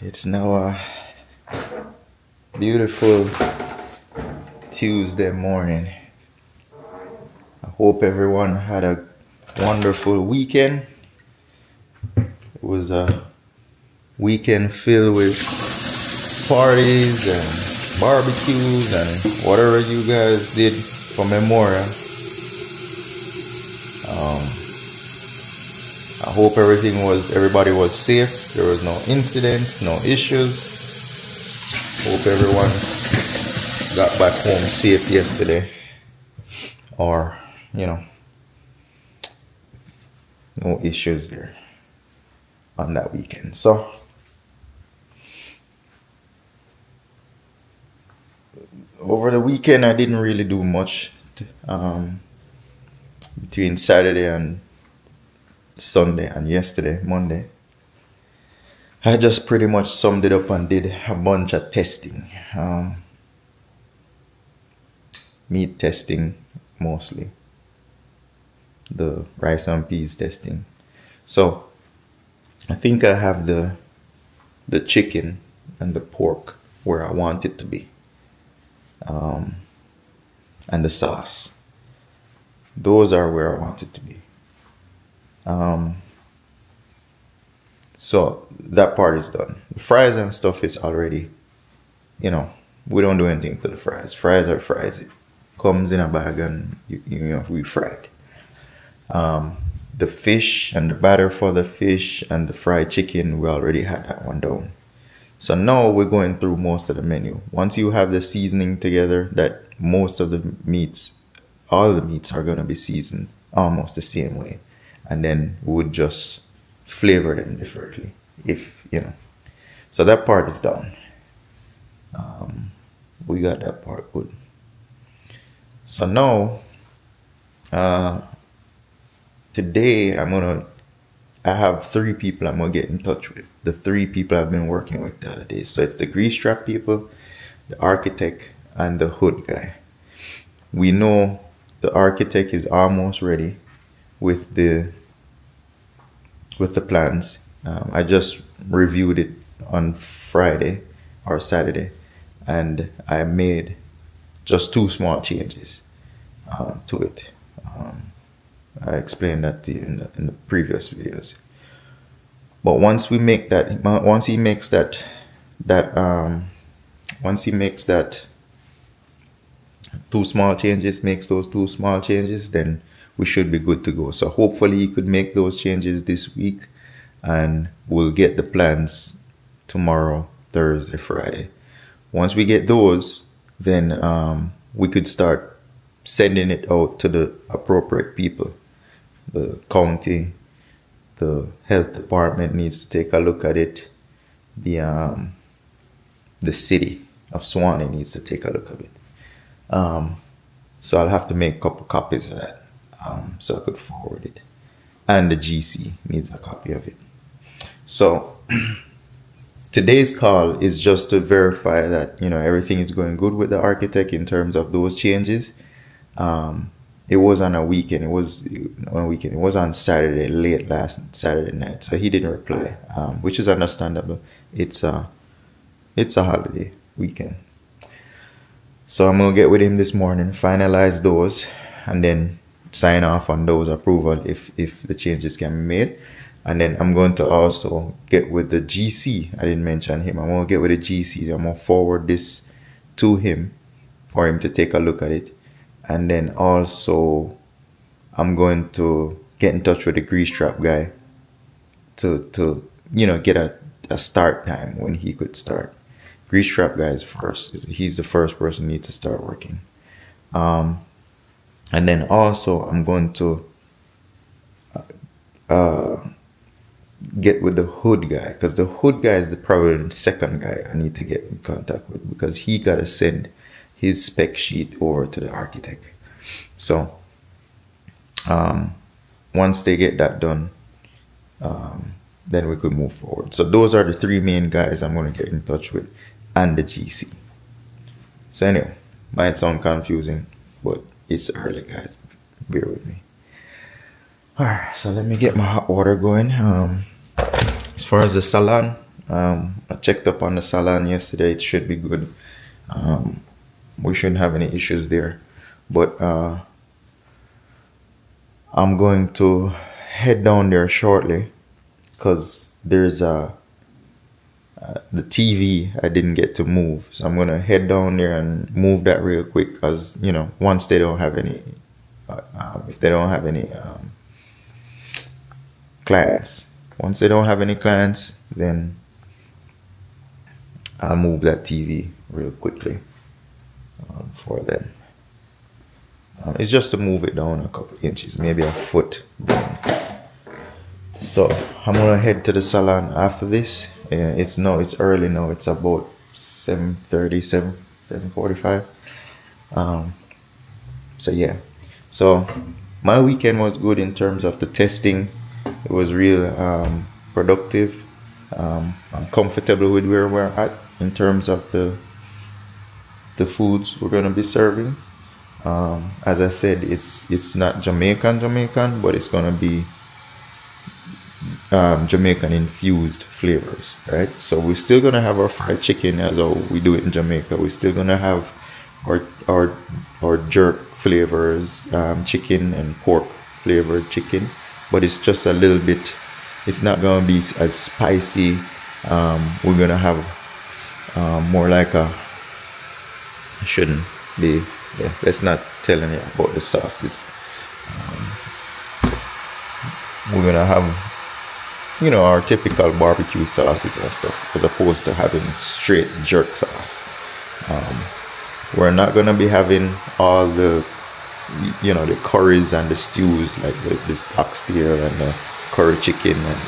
It's now a beautiful Tuesday morning. I hope everyone had a wonderful weekend. It was a weekend filled with parties and barbecues and whatever you guys did for Memorial. I hope everybody was safe. There was no incidents, no issues. Hope everyone got back home safe yesterday. Or, no issues there on that weekend. So, over the weekend I didn't really do much. Between Saturday and Sunday and yesterday, Monday, I just pretty much summed it up and did a bunch of testing. Meat testing mostly. The rice and peas testing. So I think I have the chicken and the pork where I want it to be. And the sauce. Those are where I want it to be. So that part is done. The fries and stuff is already, we don't do anything to the fries. Fries are fries. It comes in a bag and we fry it. The fish and the batter for the fish and the fried chicken, we already had that one down. So now we're going through most of the menu. Once you have the seasoning together, that most of the meats, all the meats are going to be seasoned almost the same way. And then we would just flavor them differently, So that part is done. We got that part good. So now, today I have 3 people I'm gonna get in touch with. The 3 people I've been working with the other day. So it's the grease trap people, the architect, and the hood guy. We know the architect is almost ready with the plans. I just reviewed it on Friday or Saturday, and I made just 2 small changes to it. I explained that to you in the previous videos. But once he makes that 2 small changes, makes those 2 small changes, then we should be good to go. So hopefully he could make those changes this week, and we'll get the plans tomorrow, Thursday, Friday. Once we get those, then we could start sending it out to the appropriate people. The county, the health department needs to take a look at it. The city of Swanee needs to take a look at it. So I'll have to make a couple copies of that. So I could forward it. And the GC needs a copy of it. So today's call is just to verify that everything is going good with the architect in terms of those changes. It was on a weekend. It was on Saturday, late last Saturday night. So he didn't reply, which is understandable. It's a holiday weekend. So I'm gonna get with him this morning, finalize those, and then sign off on those approval if the changes can be made. And then I'm going to also get with the GC. I didn't mention him. I'm going to get with the GC. I'm going to forward this to him for him to take a look at it. And then also I'm going to get in touch with the grease trap guy to get a start time when he could start. Grease trap guy is first. He's the first person who needs to start working. And then also I'm going to get with the hood guy, because the hood guy is probably the second guy I need to get in contact with, because he got to send his spec sheet over to the architect. So once they get that done, then we could move forward. So those are the 3 main guys I'm going to get in touch with, and the GC. So anyway, might sound confusing, but it's early, guys. Bear with me. Alright, so let me get my hot water going. As far as the salon, I checked up on the salon yesterday. It should be good. We shouldn't have any issues there. But I'm going to head down there shortly because there's the TV I didn't get to move. So I'm gonna head down there and move that real quick because, you know, once they don't have any, if they don't have any clients, once they don't have any clients, then I'll move that TV real quickly for them. It's just to move it down a couple inches, maybe a foot down. So I'm gonna head to the salon after this. It's early now. It's about 7:30, 7:45. So yeah. So my weekend was good in terms of the testing. It was real productive. I'm comfortable with where we're at in terms of the foods we're gonna be serving. As I said, it's not Jamaican, but it's gonna be Jamaican infused flavors, right? So we're still gonna have our fried chicken as how we do it in Jamaica. We're still gonna have our jerk flavors, chicken and pork flavored chicken, but it's just a little bit. It's not gonna be as spicy. We're gonna have more like a. I shouldn't be. Yeah, let's not tell any about the sauces. We're gonna have, you know, our typical barbecue sauces and stuff, as opposed to having straight jerk sauce. We're not gonna be having all the, you know, the curries and the stews like this oxtail and the curry chicken, and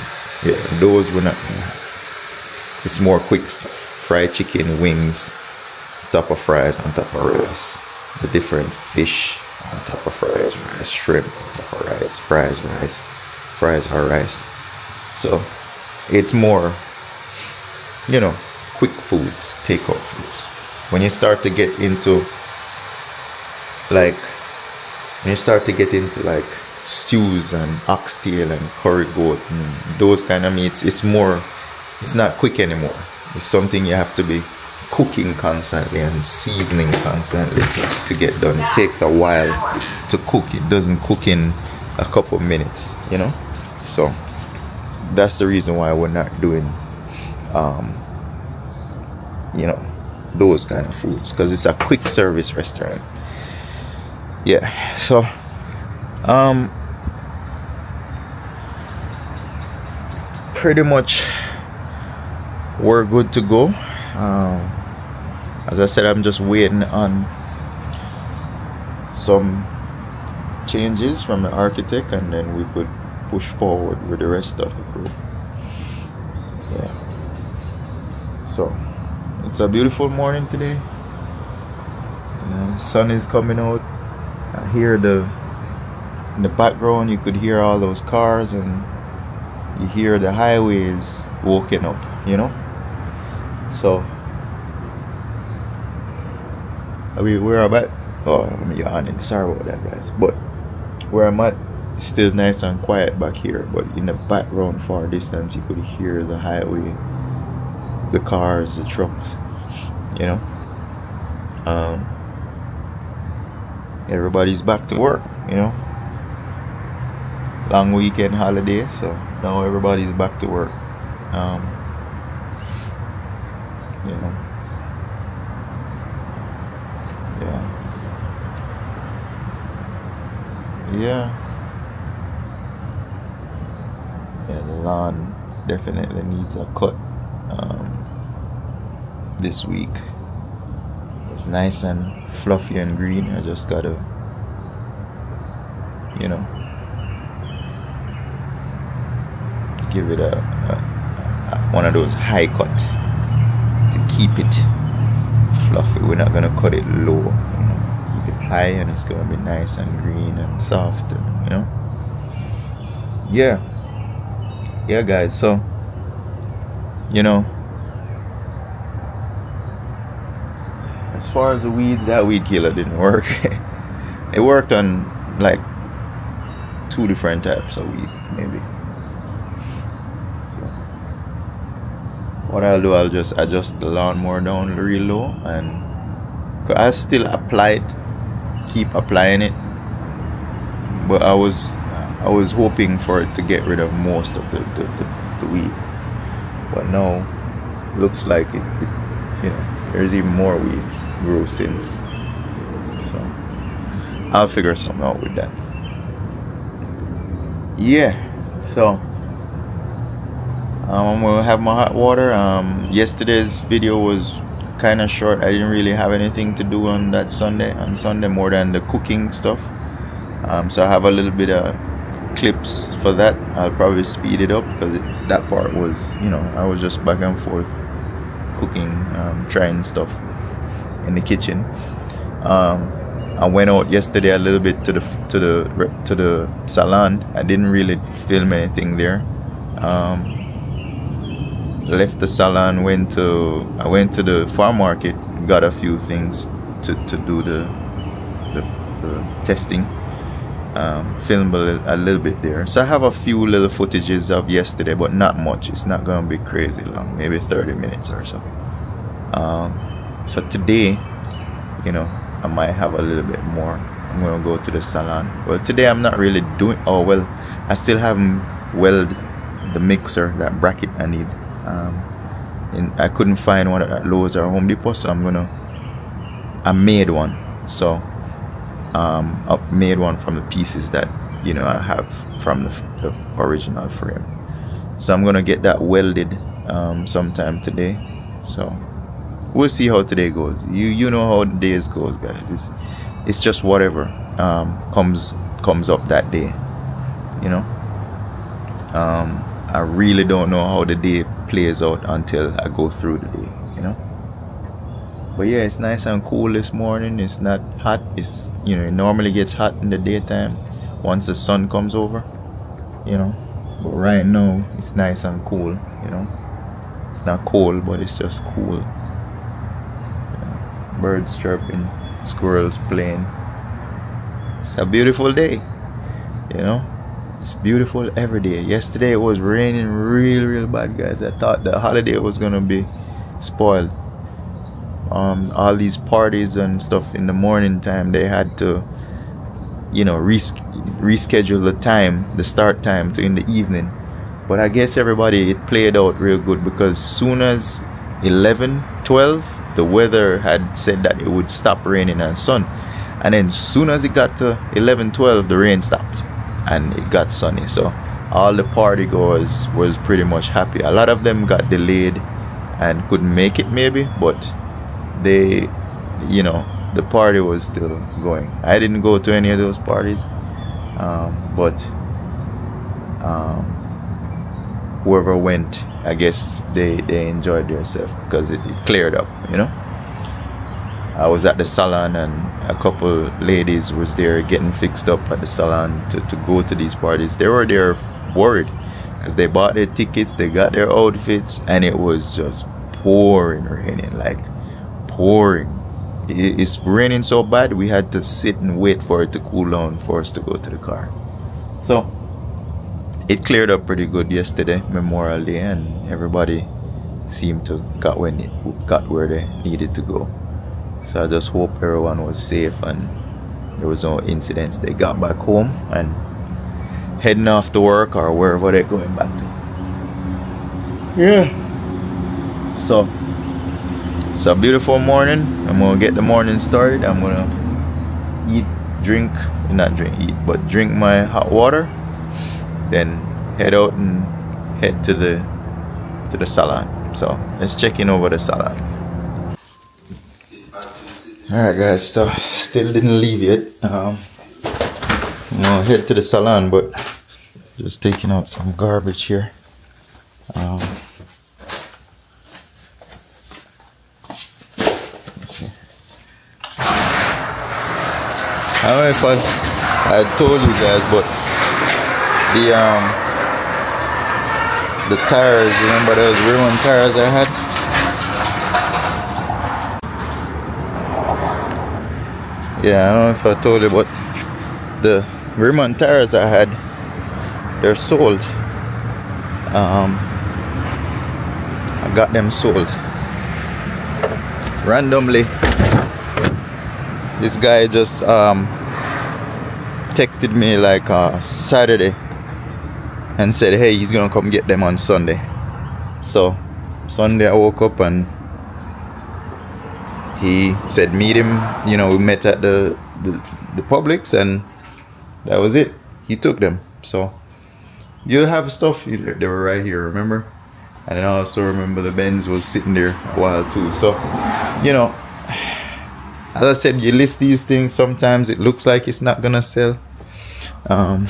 yeah, those we're not gonna have. It's more quick stuff: fried chicken, wings, top of fries, on top of rice, the different fish on top of fries, rice, shrimp on top of rice, fries or rice. So it's more, you know, quick foods, takeout foods. When you start to get into like stews and oxtail and curry goat and those kind of meats, it's not quick anymore. It's something you have to be cooking constantly and seasoning constantly to get done. It takes a while to cook. It doesn't cook in a couple of minutes, you know. So that's the reason why we're not doing you know, those kind of foods, because it's a quick service restaurant. Yeah, so pretty much we're good to go. As I said, I'm just waiting on some changes from the architect, and then we could push forward with the rest of the crew. Yeah. So it's a beautiful morning today. Sun is coming out. I hear in the background, you could hear all those cars, and you hear the highways waking up, you know. So where I'm at, oh, I'm yawning, sorry about that, guys, but where I'm at, it's still nice and quiet back here, but in the background, far distance, you could hear the highway, the cars, the trucks, you know. Everybody's back to work, you know. Long weekend holiday, so now everybody's back to work. You know. Yeah, the lawn definitely needs a cut this week. It's nice and fluffy and green. I just gotta, you know, give it a one of those high cut to keep it fluffy. We're not gonna cut it low, you know. Keep it high, and it's gonna be nice and green and soft, and, you know. Yeah, guys. So, you know, as far as the weeds, that weed killer didn't work. It worked on like 2 different types of weed, maybe. So, what I'll do, I'll just adjust the lawnmower down real low, and I still apply it, keep applying it, but I was hoping for it to get rid of most of the weed, but no, looks like it you know, there's even more weeds grew since, so I'll figure something out with that. Yeah, so I'm gonna have my hot water. Yesterday's video was kind of short. I didn't really have anything to do on that Sunday more than the cooking stuff, so I have a little bit of clips for that. I'll probably speed it up because that part was, you know, I was just back and forth cooking, trying stuff in the kitchen. I went out yesterday a little bit to the salon. I didn't really film anything there. Left the salon, I went to the farm market, got a few things to do the testing. Filmed a little bit there, so I have a few little footages of yesterday, but not much. It's not gonna be crazy long, maybe 30 minutes or so. So today, you know, I might have a little bit more. I'm gonna go to the salon. Well, today I'm not really doing, oh well, I still haven't welded the mixer, that bracket I need. And I couldn't find one at Lowe's or Home Depot, so I made one. So I made one from the pieces that, you know, I have from the original frame. So I'm gonna get that welded sometime today. So we'll see how today goes. You know how the days goes, guys. It's just whatever comes up that day, you know. I really don't know how the day plays out until I go through the day, you know. But yeah, it's nice and cool this morning. It's not hot. It's, you know, it normally gets hot in the daytime once the sun comes over, you know. But right now it's nice and cool, you know. It's not cold, but it's just cool. Yeah. Birds chirping, squirrels playing. It's a beautiful day, you know. It's beautiful every day. Yesterday it was raining real bad, guys. I thought the holiday was gonna be spoiled. All these parties and stuff in the morning time, they had to, you know, reschedule the start time to in the evening. But I guess it played out real good, because soon as 11-12, the weather had said that it would stop raining and sun, and then soon as it got to 11-12, the rain stopped and it got sunny. So all the party goers was pretty much happy. A lot of them got delayed and couldn't make it maybe, but they, you know, the party was still going. I didn't go to any of those parties, but whoever went, I guess they enjoyed themselves because it cleared up, you know. I was at the salon and a couple ladies was there getting fixed up at the salon to go to these parties. They were there worried because they bought their tickets, they got their outfits, and it was just raining, like pouring. It's raining so bad we had to sit and wait for it to cool down for us to go to the car. So it cleared up pretty good yesterday, Memorial Day, and everybody seemed to got where they needed to go. So I just hope everyone was safe and there was no incidents. They got back home and heading off to work or wherever they're going back to. Yeah. So it's a beautiful morning. I'm gonna get the morning started. I'm gonna drink my hot water, then head out and head to the salon. So let's check in over the salon. Alright guys, so still didn't leave yet. I'm gonna head to the salon, but just taking out some garbage here. Let's see. I don't know if I told you guys, but the tires, remember those rim tires I had? Yeah, I don't know if I told you, but the rim tires I had, they're sold. I got them sold. Randomly, this guy just texted me like Saturday and said, hey, he's gonna come get them on Sunday. So Sunday I woke up and he said meet him. You know, we met at the Publix, and that was it. He took them. So you have stuff, they were right here, remember? And then I also remember the Benz was sitting there a while too. So, you know, as I said, you list these things, sometimes it looks like it's not gonna sell, and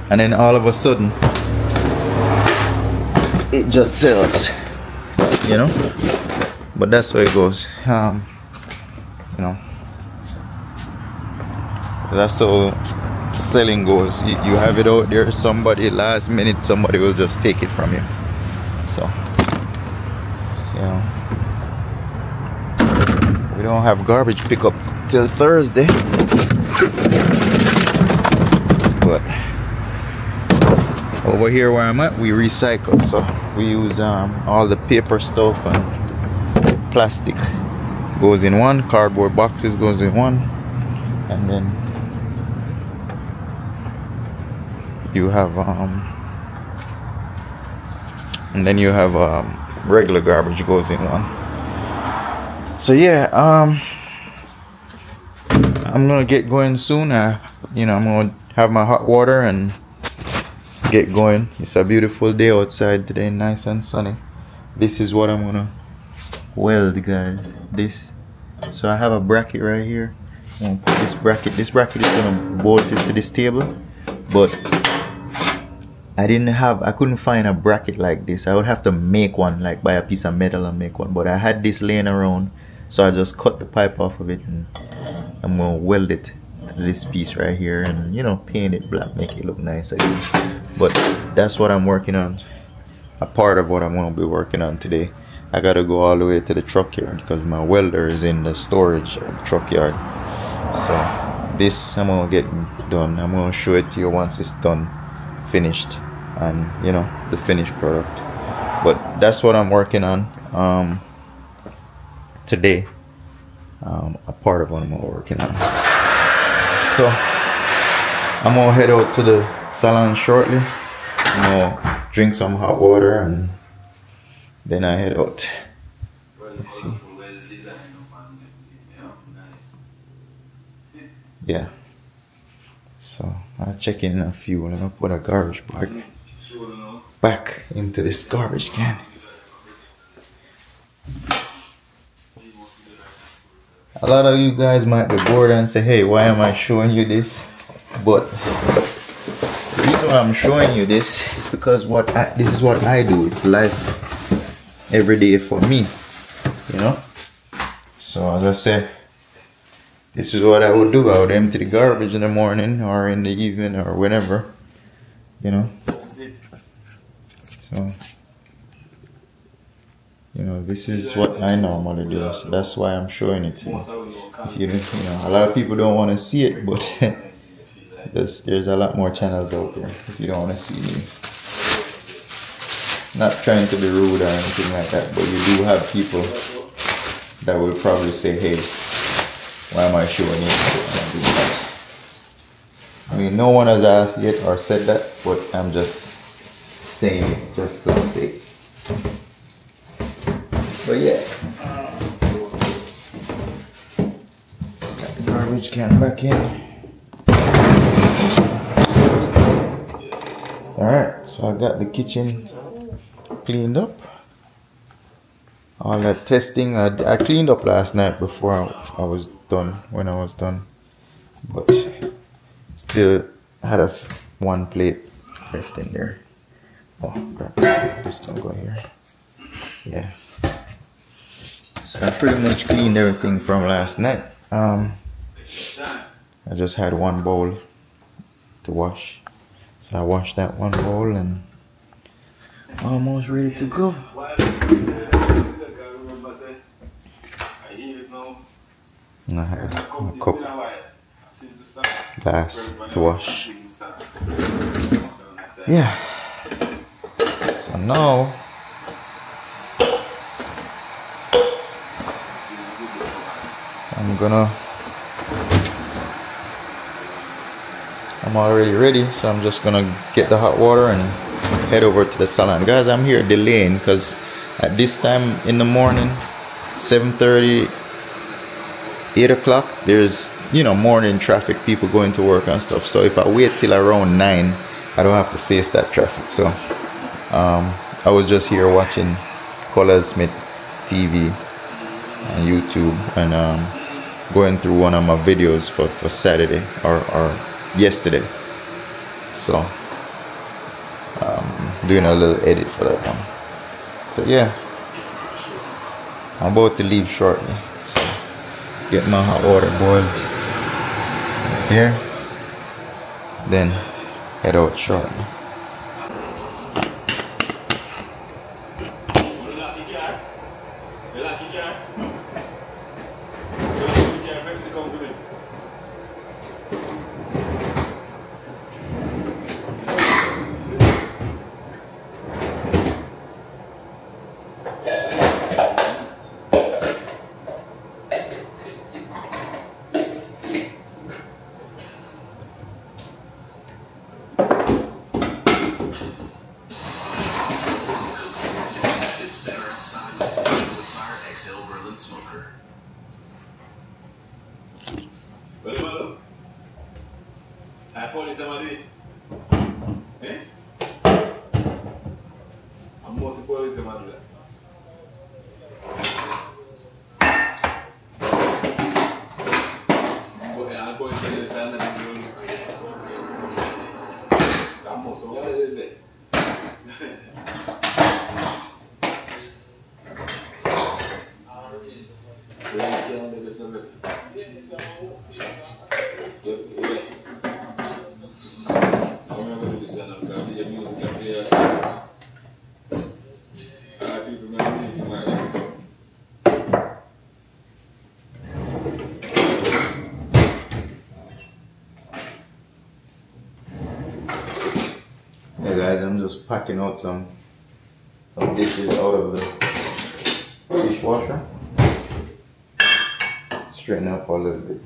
then all of a sudden it just sells, you know. But that's how it goes. You know, that's how selling goes. You have it out there, somebody last minute somebody will just take it from you. So, you know, we don't have garbage pickup till Thursday, but over here where I'm at, we recycle. So we use all the paper stuff, and plastic goes in one, cardboard boxes goes in one, and then you have regular garbage goes in one. So yeah, I'm gonna get going soon. You know, I'm gonna have my hot water and get going. It's a beautiful day outside today, nice and sunny. This is what I'm gonna weld, guys. This, so I have a bracket right here. I'm gonna put this bracket is gonna bolt it to this table, but I couldn't find a bracket like this. I would have to make one, like buy a piece of metal and make one, but I had this laying around, so I just cut the pipe off of it and I'm gonna weld it to this piece right here, and you know, paint it black, make it look nice again. But that's what I'm working on, a part of what I'm gonna be working on today. I gotta go all the way to the truck yard because my welder is in the storage at the truck yard. So this I'm gonna get done. I'm gonna show it to you once it's done, finished, and you know, the finished product. But that's what I'm working on today, a part of what I'm working on. So I'm gonna head out to the salon shortly. I'm gonna drink some hot water and then I head out. Let's see. Yeah. So I'll check in a few and I'll put a garbage bag back into this garbage can. A lot of you guys might be bored and say, hey, why am I showing you this? But the reason why I'm showing you this is because this is what I do. It's life every day for me, you know. So as I said, this is what I would do. I would empty the garbage in the morning or in the evening or whenever, you know. So, you know, this is what I normally do. So that's why I'm showing it to you. You know, a lot of people don't want to see it, but there's a lot more channels out there if you don't want to see me. Not trying to be rude or anything like that, but you do have people that will probably say, hey, why am I showing you? I mean, no one has asked yet or said that, but I'm just saying it just to say. But yeah, got the garbage can back in. Alright, so I got the kitchen cleaned up. All that testing, I cleaned up last night before I was done, when I was done. But still had one plate left in there. Oh, crap. This don't go here. Yeah. So I pretty much cleaned everything from last night. I just had one bowl to wash. So I washed that one bowl and almost ready to go. And I had a cup glass to wash. Yeah. So now I'm already ready, so I'm just gonna get the hot water and head over to the salon. Guys, I'm here delaying because at this time in the morning, 7:30, 8 o'clock, there's, you know, morning traffic, people going to work and stuff. So if I wait till around 9, I don't have to face that traffic. So I was just here watching Color Smith TV on YouTube and going through one of my videos for Saturday or yesterday. So doing a little edit for that one. So yeah, I'm about to leave shortly. So get my hot water boiled here, then head out shortly. Hey guys, I'm just packing out some dishes out of the dishwasher. Straighten up a little bit.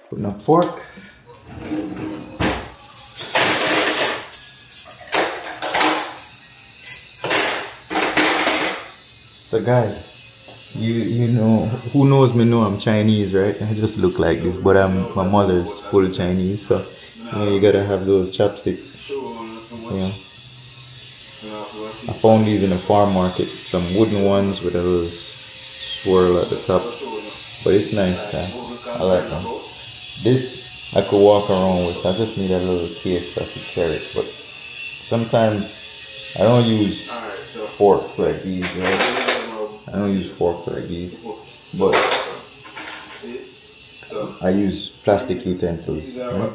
Putting up forks. So guys, you know, who knows me know I'm Chinese, right? I just look like this, but my mother's full Chinese, so you know, you gotta have those chopsticks. Yeah. I found these in a farm market, some wooden ones with a little swirl at the top, but it's nice. I like them. This I could walk around with. I just need a little case so I could carry it. But sometimes I don't use forks like these, right? I don't use forks like these, but I use plastic utensils. Right?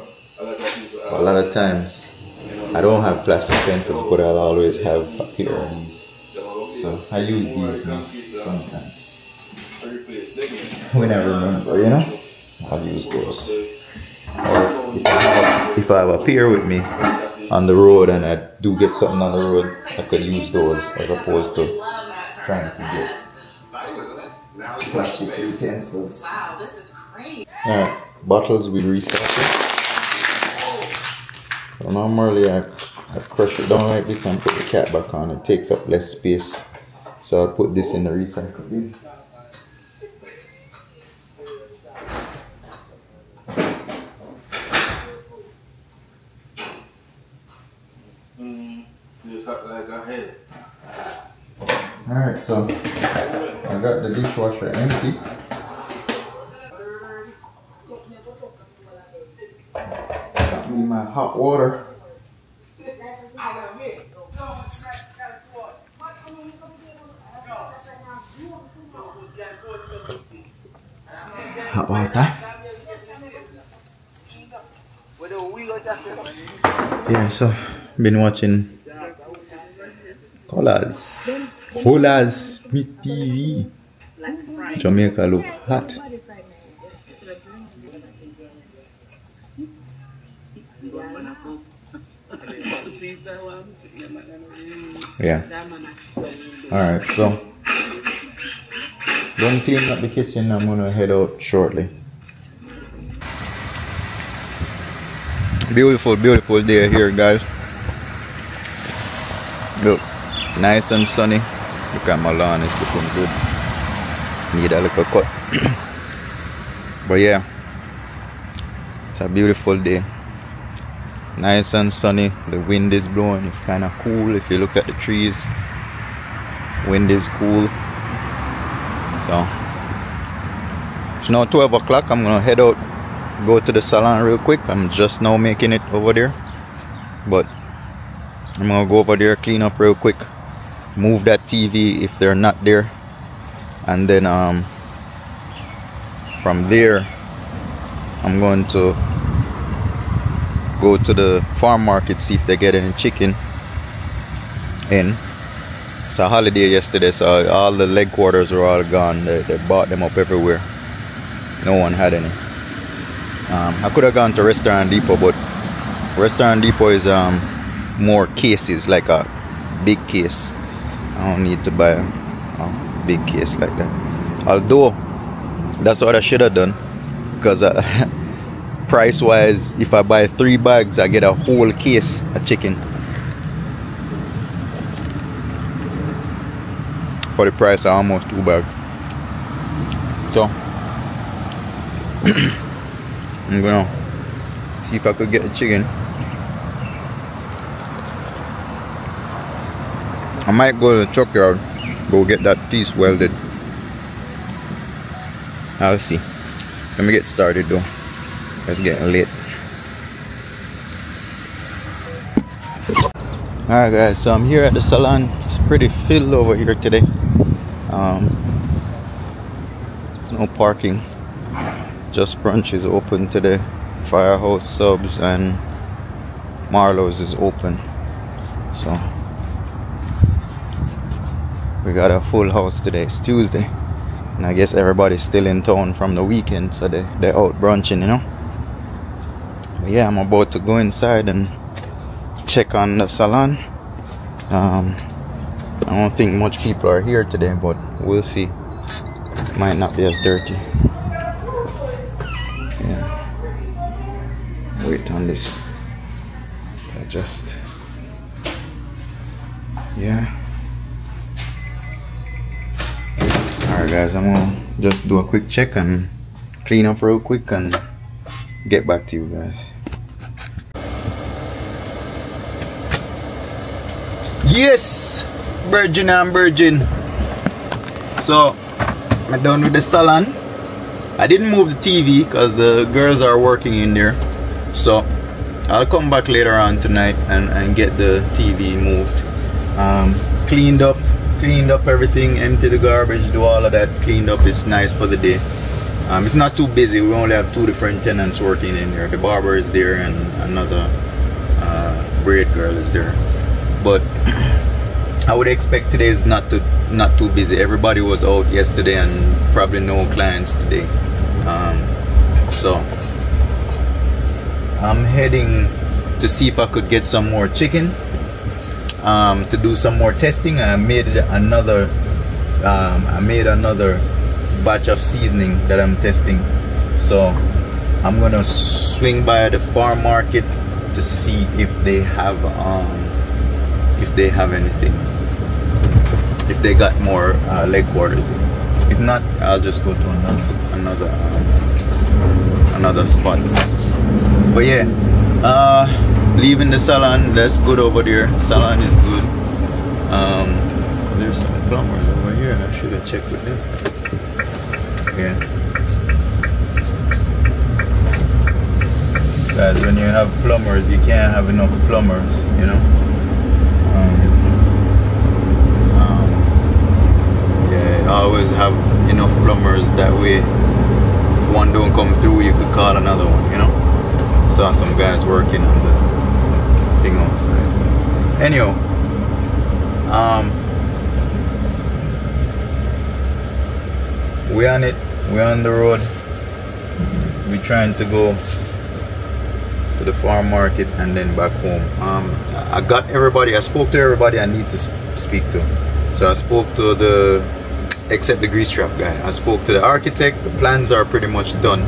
A lot of times I don't have plastic utensils, but I'll always have a pair of these. So I use these now sometimes. When I remember, you know, I'll use those. Or if I have a pair with me on the road and I do get something on the road, I could use those as opposed to trying to get plastic utensils. Alright, bottles with recycle. So normally I crush it down like this and put the cap back on. It takes up less space. So I'll put this in the recycle bin. Alright, so I got the dishwasher empty. Got me my hot water. Hot water. Yeah, so been watching Colas Smith TV. Jamaica look hot. Yeah. Alright, so don't clean up the kitchen. I'm gonna head out shortly. Beautiful, beautiful day here, guys. Look, nice and sunny. Look at my lawn, it's looking good. Need a little cut. But yeah, it's a beautiful day. Nice and sunny. The wind is blowing. It's kind of cool. If you look at the trees, wind is cool. So it's now 12 o'clock. I'm gonna head out, go to the salon real quick. I'm just now making it over there, but I'm gonna go over there, clean up real quick, move that TV if they're not there, and then from there I'm going to go to the farm market, see if they get any chicken in. It's a holiday yesterday, so all the leg quarters were all gone. They bought them up everywhere. No one had any. I could have gone to Restaurant Depot, but Restaurant Depot is more cases, like a big case. I don't need to buy a big case like that. Although that's what I should have done, because price wise, if I buy 3 bags, I get a whole case of chicken for the price of almost 2 bags. So I'm gonna see if I could get the chicken. I might go to the truck yard, go get that piece welded. I'll see. Let me get started though. It's getting late. Alright guys, so I'm here at the salon. It's pretty filled over here today. No parking. Just Brunch is open today. Firehouse Subs and Marlowe's is open. So we got a full house today. It's Tuesday, and I guess everybody's still in town from the weekend, so they're out brunching, you know. But yeah, I'm about to go inside and check on the salon. I don't think much people are here today, but we'll see. Might not be as dirty. Yeah. Wait on this to adjust. Yeah. Alright guys, I'm gonna just do a quick check and clean up real quick and get back to you guys. Yes, virgin and virgin. So I'm done with the salon. I didn't move the TV because the girls are working in there, so I'll come back later on tonight and get the TV moved. Cleaned up everything, empty the garbage, do all of that, cleaned up. It's nice for the day. It's not too busy. We only have 2 different tenants working in there. The barber is there and another braid girl is there. But I would expect today is not too busy. Everybody was out yesterday and probably no clients today. So I'm heading to see if I could get some more chicken, to do some more testing. I made another batch of seasoning that I'm testing. So I'm gonna swing by the farm market to see if they have anything, if they got more leg quarters in. If not, I'll just go to another spot. But yeah, leaving the salon. That's good over there. Salon is good. There's some plumbers over here. I should have checked with them. Yeah. Guys, when you have plumbers, you can't have enough plumbers, you know. Yeah, always have enough plumbers. That way, if one don't come through, you could call another one, you know. Saw some guys working on the thing outside. Anyhow, we on it. We're on the road. We're trying to go to the farm market and then back home. I got everybody. I spoke to everybody I need to speak to. So I spoke to except the grease trap guy. I spoke to the architect. The plans are pretty much done.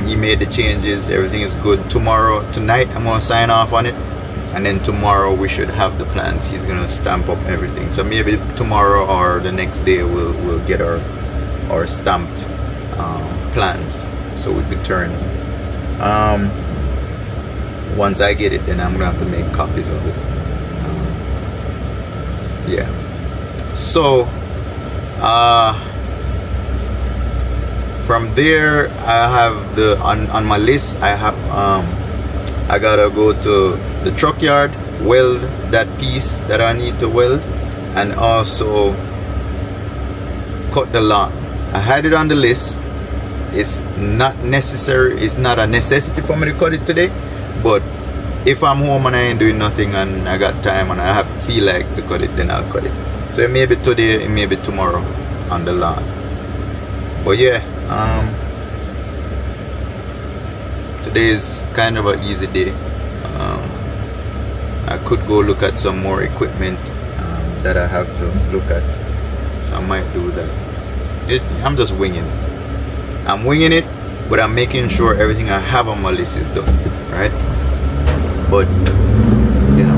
He made the changes. Everything is good. Tonight I'm gonna sign off on it, and then tomorrow we should have the plans. He's gonna stamp up everything. So maybe tomorrow or the next day we'll get our stamped plans so we could turn it. Once I get it, then I'm gonna have to make copies of it. Yeah. So from there, I have on my list. I have I gotta go to the truck yard, weld that piece that I need to weld, and also cut the lawn. I had it on the list. It's not necessary. It's not a necessity for me to cut it today. But if I'm home and I ain't doing nothing and I got time and I feel like to cut it, then I'll cut it. So it may be today, it may be tomorrow on the lawn. But yeah, today is kind of an easy day. I could go look at some more equipment that I have to look at. So I might do that. I'm just winging it. I'm winging it, but I'm making sure everything I have on my list is done, right? But you know,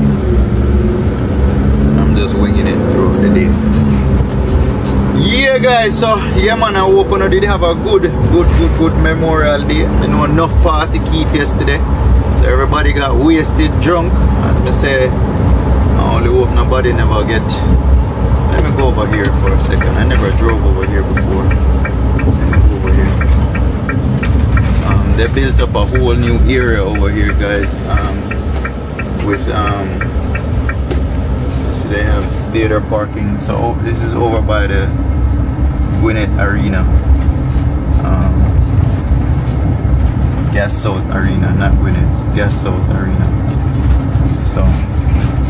I'm just winging it through the day. Yeah guys, so yeah man, I hope you did have a good Memorial Day. You know, enough party keep yesterday, so everybody got wasted, drunk. As I say, I only hope nobody never get. Let me go over here for a second. I never drove over here before. Let me go over here. They built up a whole new area over here, guys. With so they have theater parking. So this is over by the Gwinnett Arena, Gas South Arena, not Gwinnett, Gas South Arena. So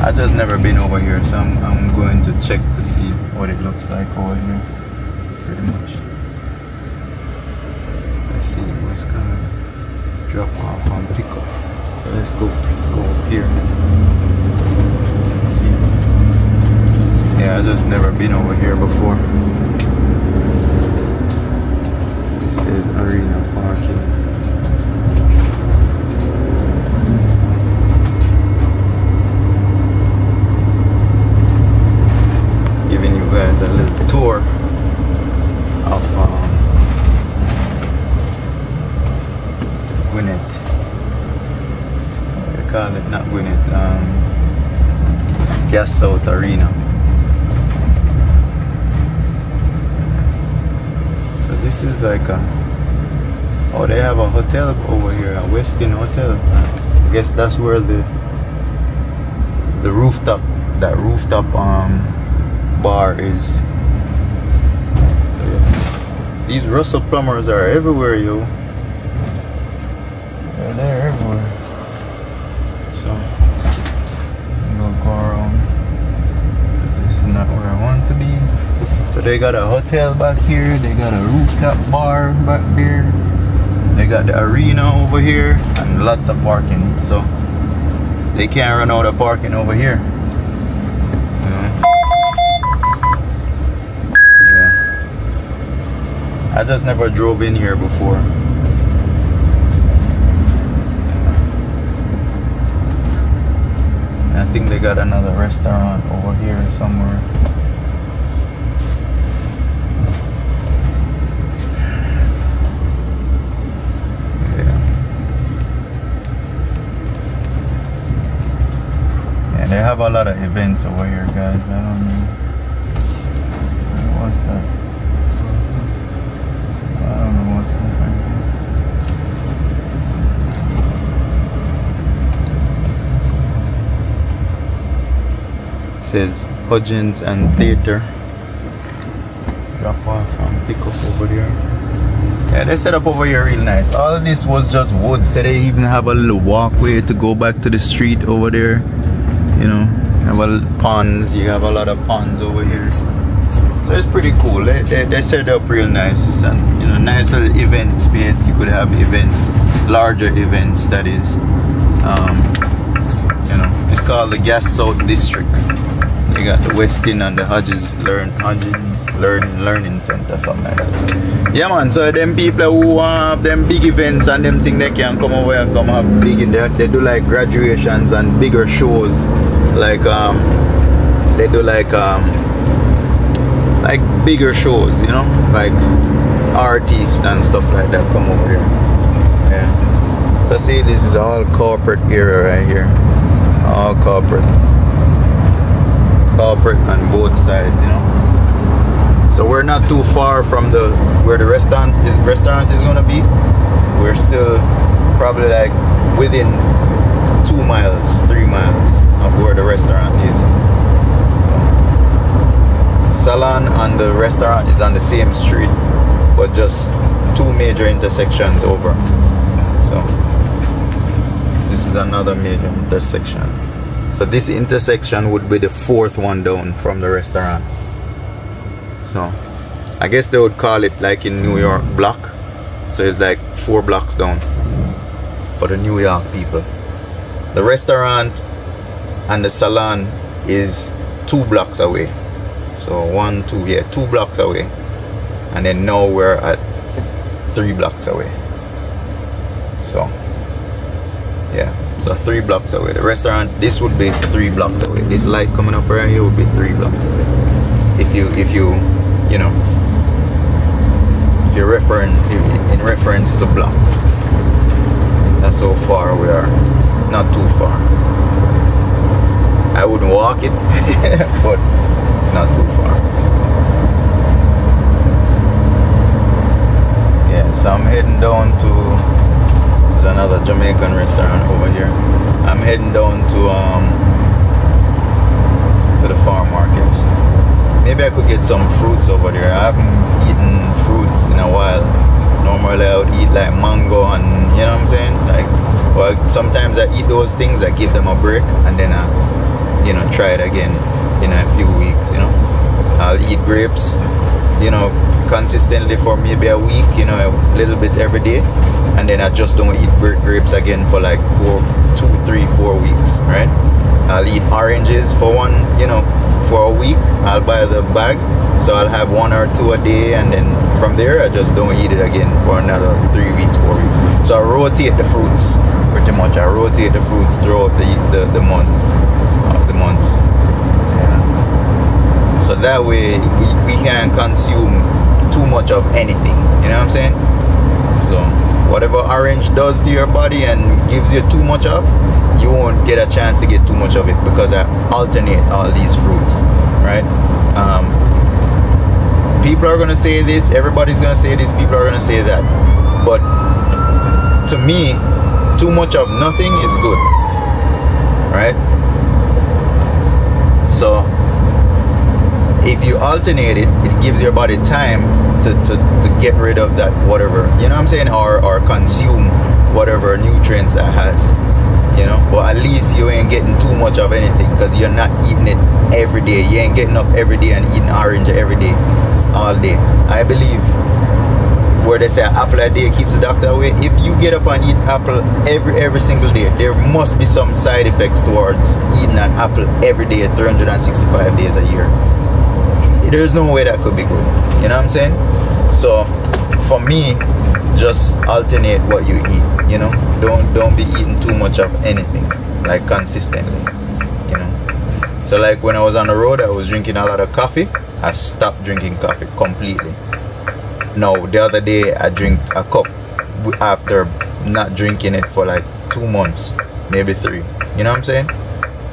I just never been over here, so I'm going to check to see what it looks like over here. Pretty much. Let's see what's gonna drop off and pick up. So let's go up here. Let's see. Yeah, I just never been over here before. This is Arena Parking. Giving you guys a little tour of Gwinnett. They call it not Gwinnett, Gas South Arena. So this is like a, oh, they have a hotel over here, a Westin Hotel. I guess that's where the rooftop, that rooftop bar is. So, yeah. These Russell plumbers are everywhere, yo. They're everywhere. So I'm gonna go around because this is not where I want to be. So they got a hotel back here, they got a rooftop bar back there, they got the arena over here, and lots of parking. So they can't run out of parking over here. I just never drove in here before. think they got another restaurant over here somewhere. Yeah, they have a lot of events over here, guys. I don't know. What's that? I don't know what's that right here. It says Hudgens and Theater. Drop off and pick up over there. Yeah, they set up over here real nice. All of this was just wood, so they even have a little walkway to go back to the street over there. You know, have a ponds. You have a lot of ponds over here. So it's pretty cool. They set it up real nice, and you know, nice little event space. You could have events, larger events. That is, you know, it's called the Gas South District. You got the Westin and the Hodges Learning Center, something like that. Yeah, man. So them people who have them big events and them think they can come over and come have big. They do like graduations and bigger shows, like they do like bigger shows, you know, like artists and stuff like that come over here. Yeah. So see, this is all corporate area right here, all corporate on both sides, you know. So we're not too far from where the restaurant is gonna be. We're still probably like within 2 miles, 3 miles of where the restaurant is. Salon and the restaurant is on the same street, but just 2 major intersections over. So this is another major intersection. So this intersection would be the 4th one down from the restaurant. So I guess they would call it like in New York block. So it's like 4 blocks down for the New York people. The restaurant and the salon is 2 blocks away. So 1, 2, yeah, 2 blocks away. And then now we're at 3 blocks away. So yeah, so 3 blocks away. The restaurant, this would be 3 blocks away. This light coming up right here would be 3 blocks away. If you you know, if you're in reference to blocks, that's how far we are. Not too far. I wouldn't walk it, but it's not too far. Yeah, so I'm heading down to, there's another Jamaican restaurant over here. I'm heading down to the farm market. Maybe I could get some fruits over there. I haven't eaten fruits in a while. Normally I would eat like mango and, you know what I'm saying? Like, well, sometimes I eat those things, I give them a break, and then I, you know, try it again in a few weeks, you know. I'll eat grapes, you know, consistently for maybe a week, you know, a little bit every day, and then I just don't eat grapes again for like 2, 3, 4 weeks, right? I'll eat oranges for for a week. I'll buy the bag, so I'll have 1 or 2 a day, and then from there I just don't eat it again for another 3 weeks, 4 weeks. So I rotate the fruits pretty much. I rotate the fruits throughout the months. Yeah. So that way we can't consume too much of anything, you know what I'm saying? So whatever orange does to your body and gives you too much of, you won't get a chance to get too much of it, because I alternate all these fruits, right? People are gonna say this, everybody's gonna say this, people are gonna say that, but to me, too much of nothing is good, right? So if you alternate it, it gives your body time to get rid of that whatever, you know what I'm saying, or consume whatever nutrients that has, you know. But at least you ain't getting too much of anything, because you're not eating it every day. You ain't getting up every day and eating orange every day, all day. I believe where they say an apple a day keeps the doctor away. If you get up and eat apple every single day, there must be some side effects towards eating an apple every day 365 days a year. There's no way that could be good, you know what I'm saying? So for me, just alternate what you eat, you know. Don't be eating too much of anything, like consistently, you know. So like when I was on the road, I was drinking a lot of coffee. I stopped drinking coffee completely. Now the other day I drank a cup after not drinking it for like 2 months, maybe 3. You know what I'm saying?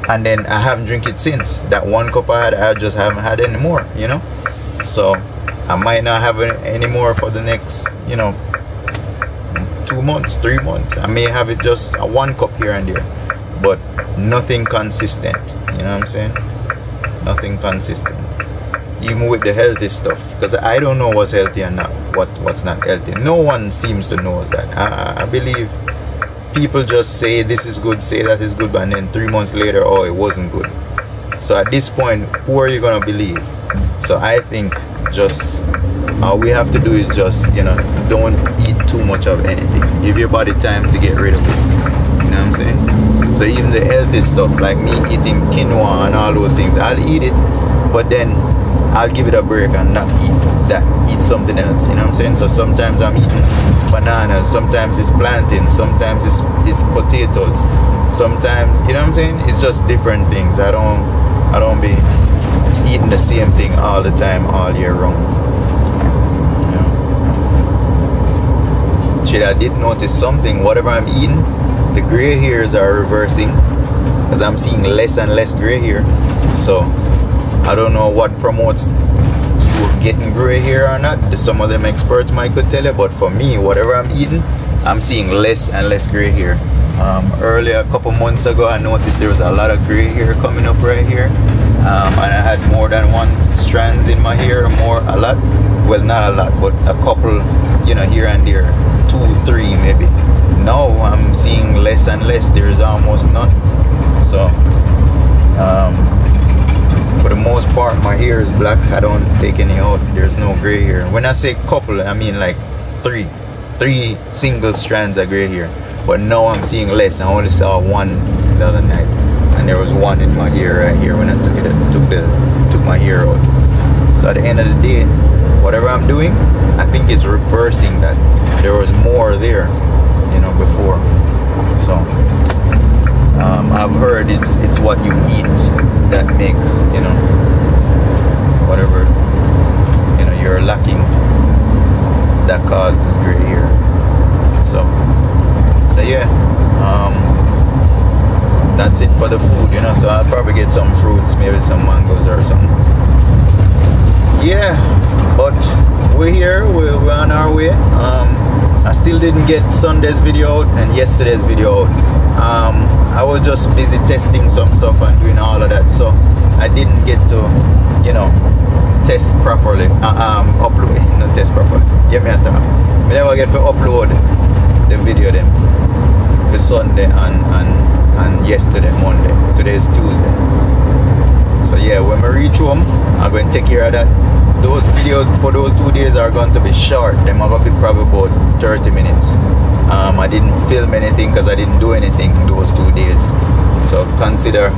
And then I haven't drank it since. That 1 cup I had, I just haven't had any more, you know? So I might not have any more for the next, you know, 2 months, 3 months. I may have it just a 1 cup here and there, but nothing consistent. You know what I'm saying? Nothing consistent. Even with the healthy stuff, because I don't know what's healthy and not what's not healthy. No one seems to know that. I believe people just say this is good, say that is good, and then 3 months later, oh, it wasn't good. So at this point, who are you gonna believe? So I think just all we have to do is just, you know, don't eat too much of anything. Give your body time to get rid of it. You know what I'm saying? So even the healthy stuff like me eating quinoa and all those things, I'll eat it, but then I'll give it a break and not eat that, eat something else. You know what I'm saying? So sometimes I'm eating bananas, sometimes it's plantain, sometimes it's potatoes, sometimes, you know what I'm saying? It's just different things. I don't be eating the same thing all the time, all year round. Yeah. Shit, I did notice something. Whatever I'm eating, the gray hairs are reversing, because I'm seeing less and less gray hair. So I don't know what promotes you getting gray hair or not. Some of them experts might could tell you, but for me, whatever I'm eating, I'm seeing less and less gray hair. Earlier, a couple months ago, I noticed there was a lot of gray hair coming up right here, and I had more than 1 strands in my hair, a lot. Well, not a lot, but a couple, you know, here and there, 2, 3 maybe. Now I'm seeing less and less. There's almost none. So for the most part, my hair is black. I don't take any out. There's no gray hair. When I say couple, I mean like 3 single strands of gray hair. But now I'm seeing less. I only saw 1 the other night, and there was 1 in my ear right here when I took my hair out. So at the end of the day, whatever I'm doing, I think it's reversing that. There was more there, you know, before. So I've heard it's what you eat that makes, you know, whatever, you know, you're lacking, that causes gray hair. So yeah, that's it for the food, you know. So I'll probably get some fruits, maybe some mangoes or something. Yeah, but we're here, we're on our way. I still didn't get Sunday's video out and yesterday's video out. I was just busy testing some stuff and doing all of that, so I didn't get to, you know, test properly, upload, not test properly. Get me at that. I never get to upload the video then for Sunday and yesterday, Monday. Today is Tuesday. So yeah, when we reach home, I'm going to take care of that. Those videos for those 2 days are going to be short. Them are going to be probably about 30 minutes. I didn't film anything because I didn't do anything those 2 days. So consider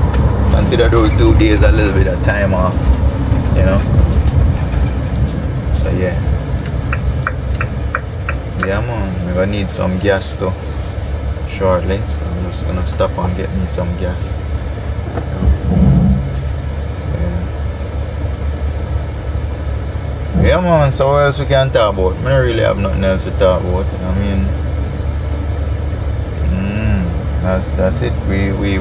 those 2 days a little bit of time off, you know. So yeah. Yeah man, we're gonna need some gas too shortly. So I'm just gonna stop and get me some gas. Yeah man, so what else we can talk about? I don't really have nothing else to talk about. I mean, that's it. We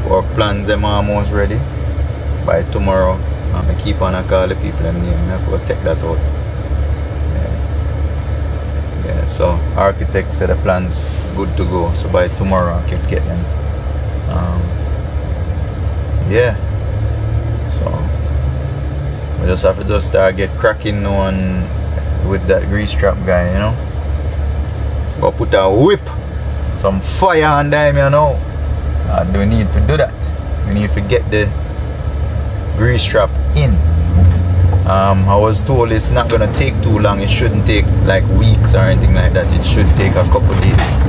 our plans them almost ready. By tomorrow, I'm gonna keep on call the people them name. I have to take that out. Yeah, so architect said the plans good to go. So by tomorrow I can get them. Yeah. So we just have to start get cracking on with that grease trap guy, you know. Go put a whip, some fire on them, you know. And we need to do that. We need to get the grease trap in. I was told it's not gonna take too long. It shouldn't take like weeks or anything like that. It should take a couple days.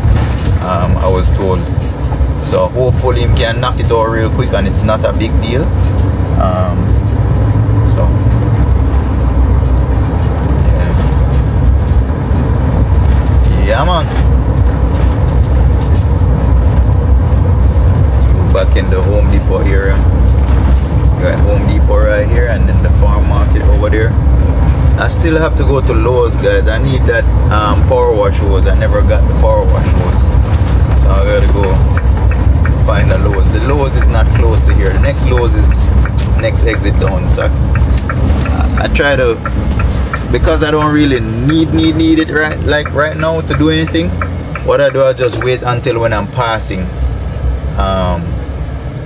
I was told. So hopefully he can knock it out real quick and it's not a big deal. So yeah man. Back in the Home Depot area. still have to go to Lowe's, guys. I need that power wash hose. I never got the power wash hose, so I gotta go find a Lowe's. The Lowe's is not close to here. The next Lowe's is next exit down. So I try to, because I don't really need it right now to do anything. What I do, I just wait until when I'm passing.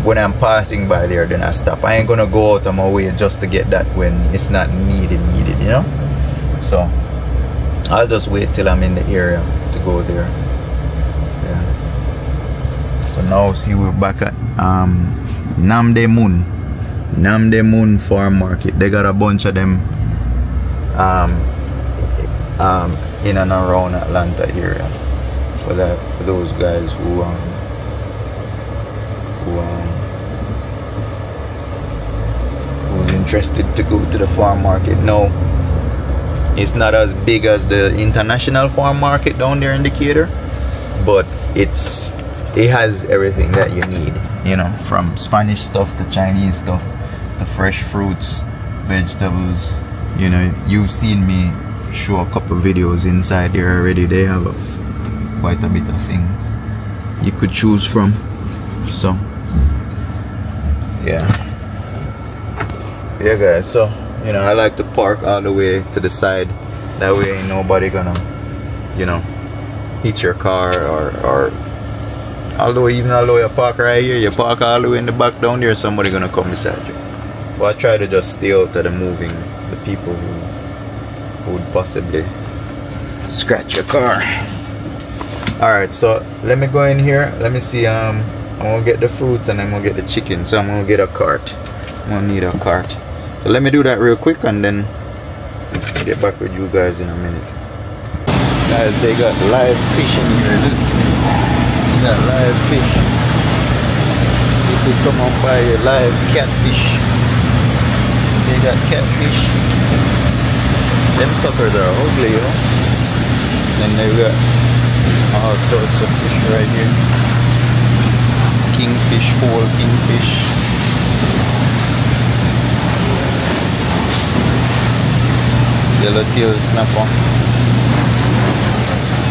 When I'm passing by there, then I stop. I ain't gonna go out of my way just to get that when it's not needed, you know. So I'll just wait till I'm in the area to go there. Yeah. So now see, we're back at Namde Moon Farm Market. They got a bunch of them in and around Atlanta area for those guys who's interested to go to the farm market. No, it's not as big as the international farm market down there in Decatur, but it has everything that you need, you know, from Spanish stuff to Chinese stuff to fresh fruits, vegetables. You know, you've seen me show a couple videos inside there already. They have quite a bit of things you could choose from. So yeah guys, so you know, I like to park all the way to the side, that way ain't nobody gonna, you know, hit your car, or although even you park right here, you park all the way in the back down there, somebody gonna come beside you. But I try to just stay out of the people who would possibly scratch your car. Alright, so let me go in here, let me see. I'm gonna get the fruits and I'm gonna get the chicken, so I'm gonna get a cart. I'm gonna need a cart, so let me do that real quick and then I'll get back with you guys in a minute. Guys, they got live fish in here. Look, they got live fish. You could come and buy a live catfish. They got catfish. Them suckers are ugly, you know. Then they got all sorts of fish right here. Kingfish, whole kingfish. Yellowtail snapper.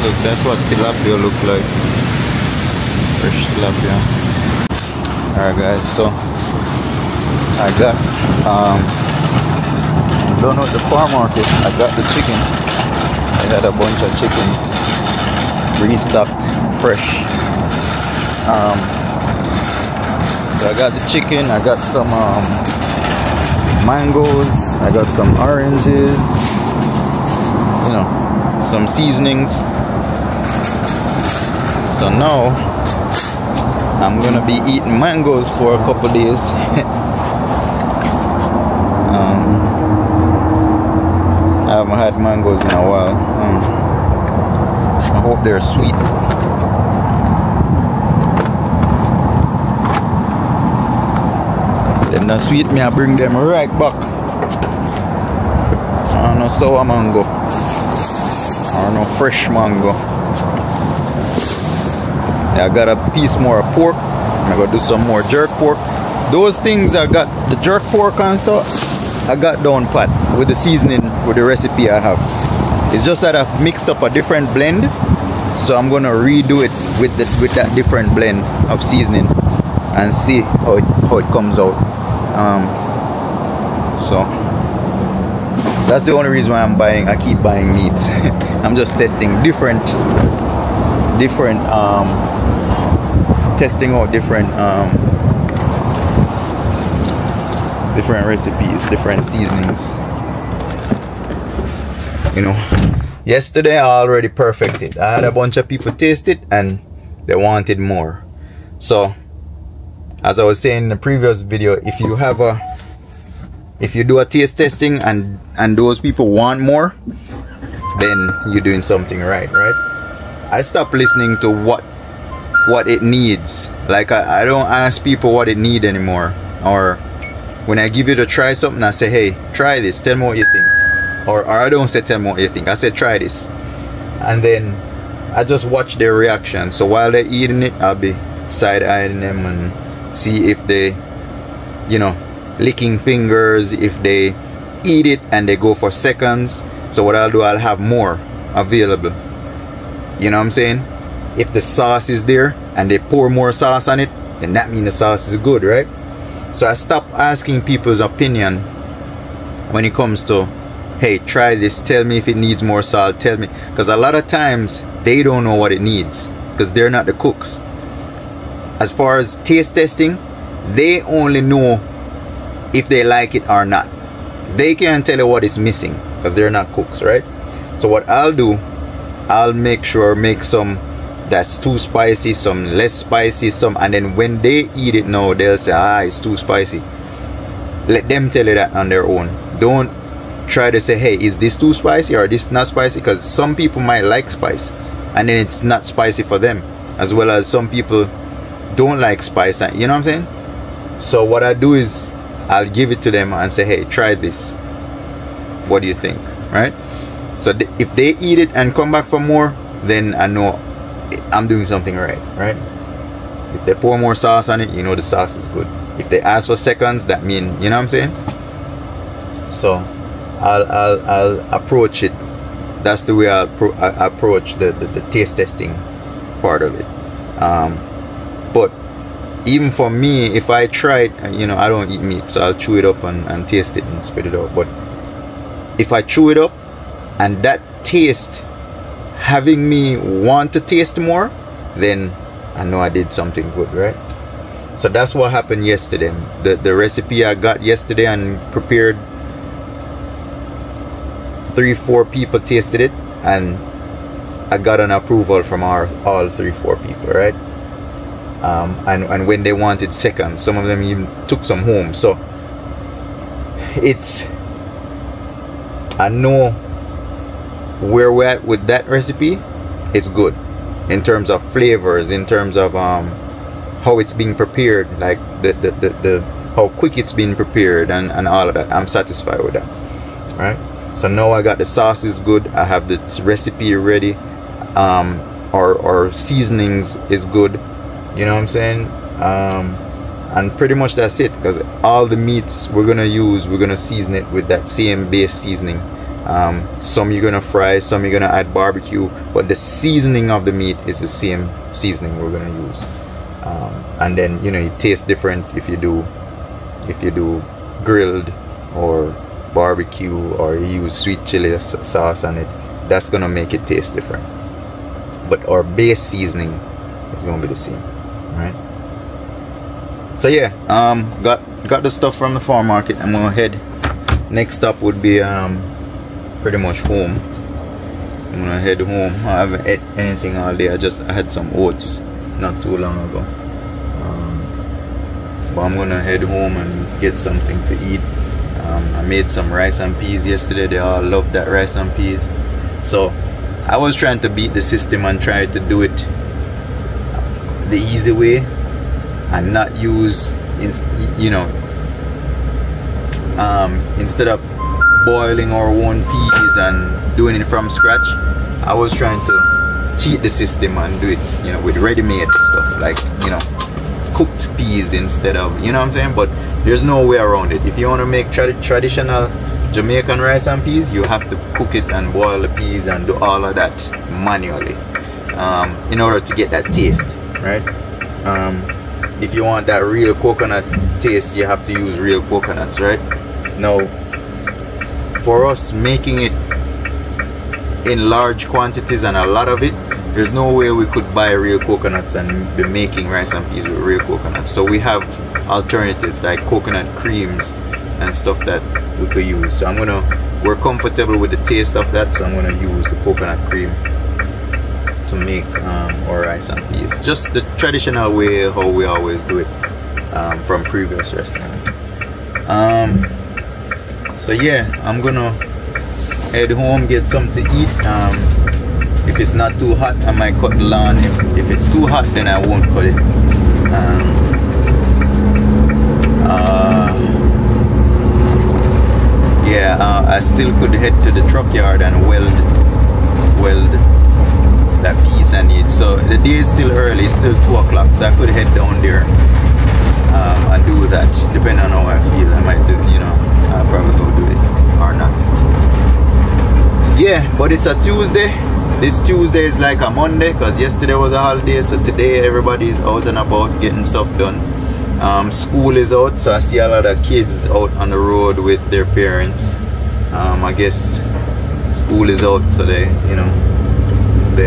Look, that's what tilapia look like. Fresh tilapia. Alright guys, so I got done with the farm market. I got the chicken. I had a bunch of chicken restocked, fresh. So I got the chicken, I got some mangoes, I got some oranges, you know, some seasonings. So now I'm gonna be eating mangoes for a couple days. I haven't had mangoes in a while. I hope they're sweet. Them not sweet, me I bring them right back. I don't know sour mango, or no fresh mango. Yeah, I got a piece more of pork. I'm gonna do some more jerk pork. Those things I got, the jerk pork and so I got down pat with the seasoning, with the recipe I have. It's just that I've mixed up a different blend, so I'm gonna redo it with that different blend of seasoning and see how it comes out. So that's the only reason why I keep buying meat. I'm just testing testing out different recipes, different seasonings. You know, yesterday I already perfected. I had a bunch of people taste it and they wanted more. So as I was saying in the previous video, if you do a taste testing and those people want more, then you're doing something right? I stopped listening to what it needs. Like I don't ask people what it need anymore. Or when I give you to try something, I say, hey, try this, tell me what you think. Or I don't say tell me what you think, I say try this. And then I just watch their reaction. So while they're eating it, I'll be side-eyeing them and see if they, you know, licking fingers, if they eat it and they go for seconds, So what I'll do, I'll have more available. You know what I'm saying? If the sauce is there and they pour more sauce on it, then that means the sauce is good, right? So I stopped asking people's opinion when it comes to, hey, try this, tell me if it needs more salt, tell me. Because a lot of times they don't know what it needs because they're not the cooks. As far as taste testing, they only know if they like it or not. They can't tell you what is missing because they're not cooks, right? So what I'll do, I'll make some that's too spicy, some less spicy, some, and then when they eat it now, they'll say, ah, it's too spicy. Let them tell you that on their own. Don't try to say, hey, is this too spicy or this not spicy? Because some people might like spice and then it's not spicy for them, as well as some people don't like spice, you know what I'm saying? So what I do is I'll give it to them and say, hey, try this, what do you think, right? So if they eat it and come back for more, then I know I'm doing something right? If they pour more sauce on it, you know the sauce is good. If they ask for seconds, that mean, you know what I'm saying? So I'll approach it. That's the way I approach the taste testing part of it. But even for me, if I try it, you know, I don't eat meat, so I'll chew it up and taste it and spit it out. But if I chew it up and that taste having me want to taste more, then I know I did something good, right? So that's what happened yesterday. The recipe I got yesterday and prepared, 3-4 people tasted it and I got an approval from all 3-4 people, right? And when they wanted seconds, some of them even took some home. So I know where we're at with that recipe. It's good in terms of flavors, in terms of how it's being prepared, like the how quick it's being prepared and all of that. I'm satisfied with that, right? So now I got the sauce is good, I have the recipe ready, our seasonings is good, you know what I'm saying? And pretty much that's it, because all the meats we're gonna season it with that same base seasoning. Some you're gonna fry, some you're gonna add barbecue, but the seasoning of the meat is the same seasoning we're gonna use. And then, you know, it tastes different if you do grilled or barbecue, or you use sweet chili sauce on it. That's gonna make it taste different, but our base seasoning is gonna be the same, right? So yeah, got the stuff from the farm market. I'm gonna head, next stop would be pretty much home. I'm gonna head home. I haven't ate anything all day. I had some oats not too long ago, but I'm gonna head home and get something to eat. I made some rice and peas yesterday. They all loved that rice and peas. So I was trying to beat the system and try to do it the easy way and not use, you know, instead of boiling our own peas and doing it from scratch, I was trying to cheat the system and do it, you know, with ready-made stuff, like, you know, cooked peas instead of, you know what I'm saying? But there's no way around it. If you want to make traditional Jamaican rice and peas, you have to cook it and boil the peas and do all of that manually, in order to get that taste, right? If you want that real coconut taste, you have to use real coconuts, right? Now, for us making it in large quantities and a lot of it, there's no way we could buy real coconuts and be making rice and peas with real coconuts. So we have alternatives like coconut creams and stuff that we could use. So we're comfortable with the taste of that, so I'm gonna use the coconut cream to make our rice and peas, just the traditional way how we always do it, from previous restaurants. So yeah, I'm gonna head home, get something to eat. If it's not too hot, I might cut the lawn. If it's too hot, then I won't cut it. Yeah, I still could head to the truck yard and weld that piece I need. So the day is still early, it's still 2 o'clock, so I could head down there and do that, depending on how I feel. I might do, you know, I'll probably go do it or not. Yeah, but it's a Tuesday. This Tuesday is like a Monday because yesterday was a holiday, so today everybody's out and about getting stuff done. School is out, so I see a lot of kids out on the road with their parents. I guess school is out, so they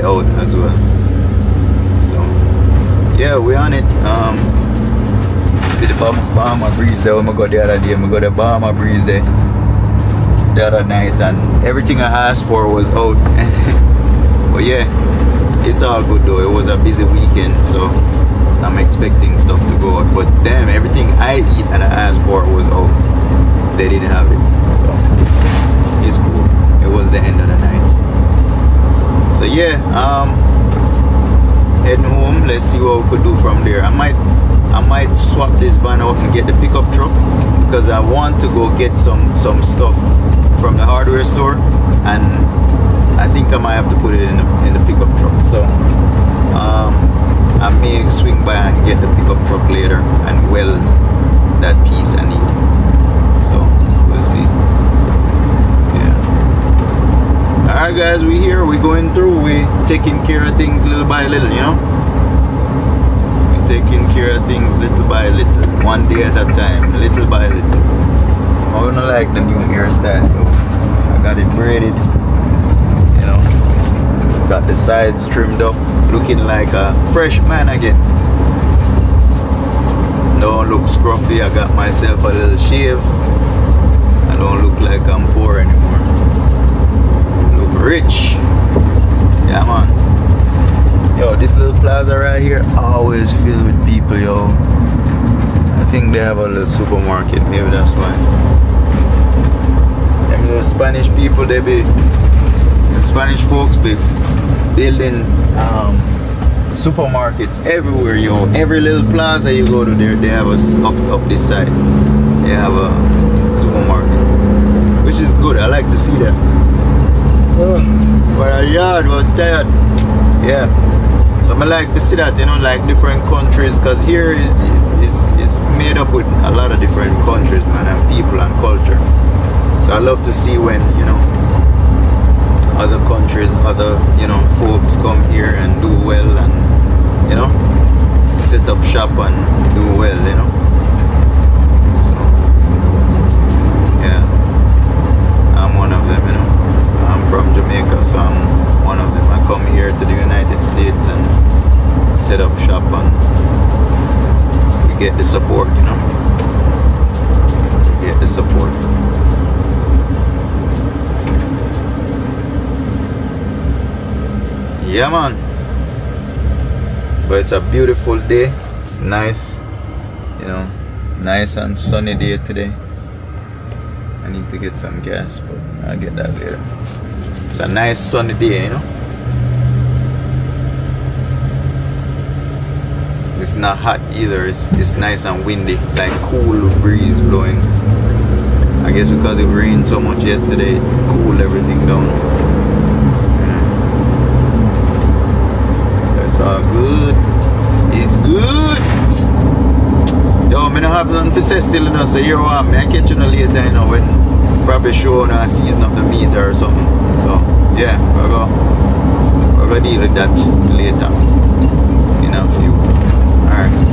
out as well. So yeah, we're on it. See the Bahama breeze there when I got the other day. I got the Bahama breeze there the other night, and everything I asked for was out. But yeah, it's all good though. It was a busy weekend, so I'm expecting stuff to go out. But damn, everything I eat and I asked for was out. They didn't have it, so it's cool. It was the end of the night. So yeah, heading home. Let's see what we could do from there. I might swap this van out and get the pickup truck because I want to go get some stuff from the hardware store, and I think I might have to put it in the pickup truck. So I may swing by and get the pickup truck later and weld that piece I need. So we'll see. Yeah. Alright guys, we here, we going through, we taking care of things little by little, you know. We're taking care of things little by little, one day at a time, little by little. I don't like the new hairstyle though. I got it braided, you know. Got the sides trimmed up, looking like a fresh man again. Don't look scruffy. I got myself a little shave. I don't look like I'm poor anymore. Look rich. Yeah man. Yo, this little plaza right here always filled with people, yo. I think they have a little supermarket, maybe that's why. Them little Spanish people, Spanish folks be building supermarkets everywhere, yo. Every little plaza you go to there, they have up this side. They have a supermarket, which is good. I like to see that. But a yard was tired. Yeah. So I like to see that, you know, like different countries, because here is made up with a lot of different countries, man, and people and culture. So I love to see when, you know, other countries, other, you know, folks come here and do well and, you know, set up shop and do well, you know. So yeah, I'm one of them, you know. I'm from Jamaica, so I'm one of them. I come here to the United States and set up shop, and we get the support, you know. We get the support. Yeah man, but it's a beautiful day. It's nice, you know, nice and sunny day today. I need to get some gas, but I'll get that later. It's a nice sunny day, you know. It's not hot either. It's nice and windy, like cool breeze blowing. I guess because it rained so much yesterday, it cooled everything down. It's all good. It's good. Yo, I don't have nothing to say still, you know, so here I am. I catch you later, you know, when probably show a season of the meter or something. So yeah, we're gonna deal with that later in a few. Alright.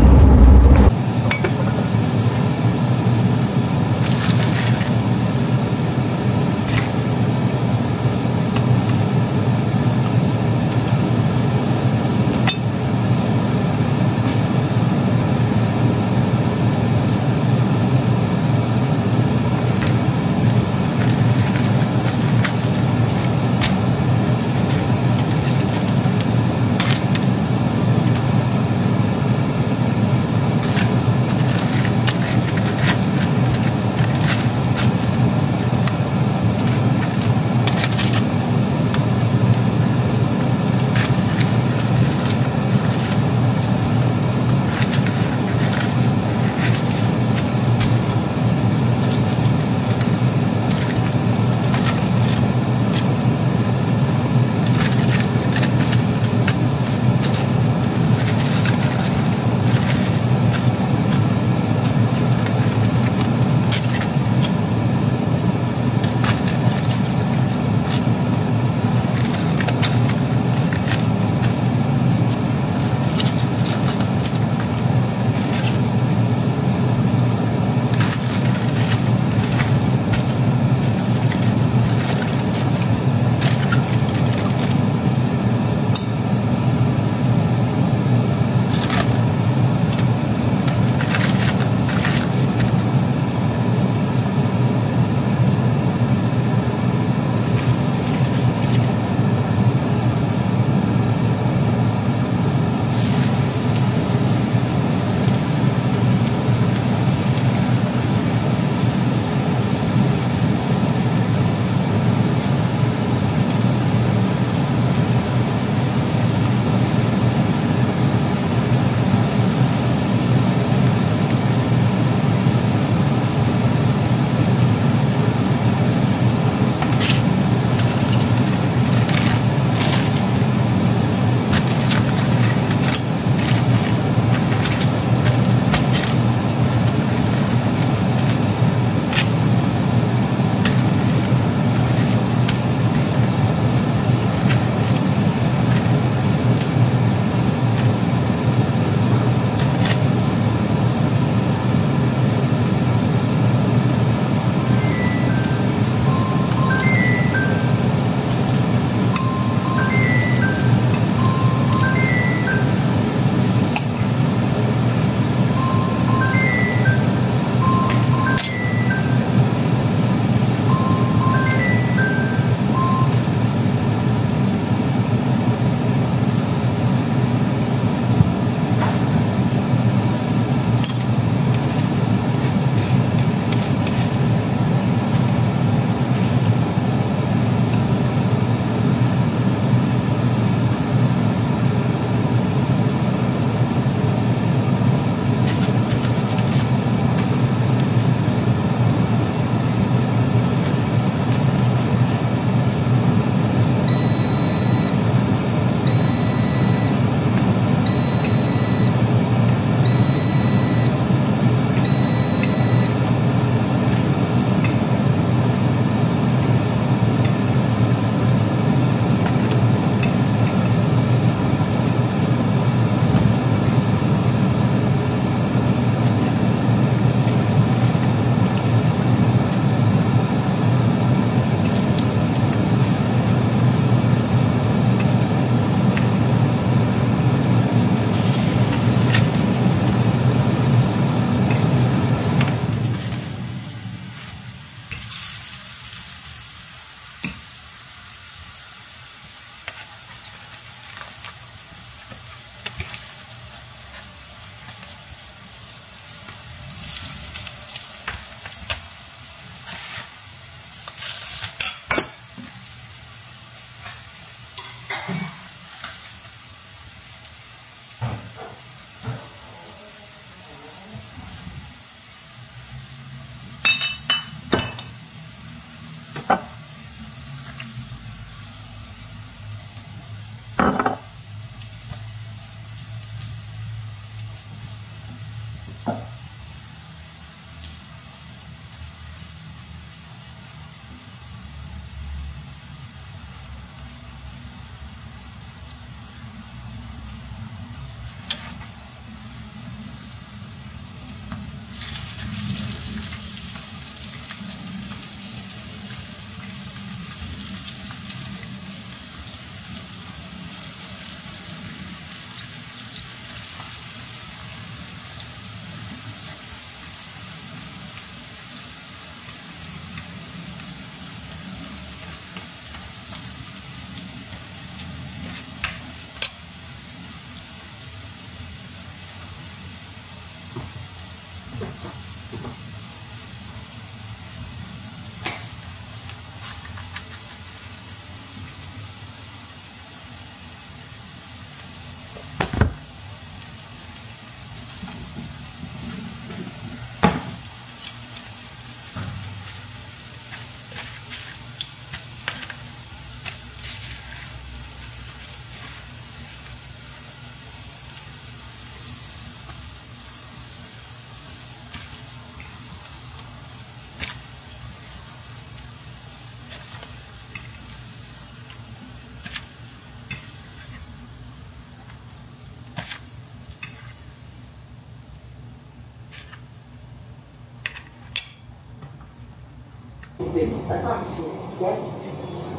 bitches. That's how I'm shit. Okay?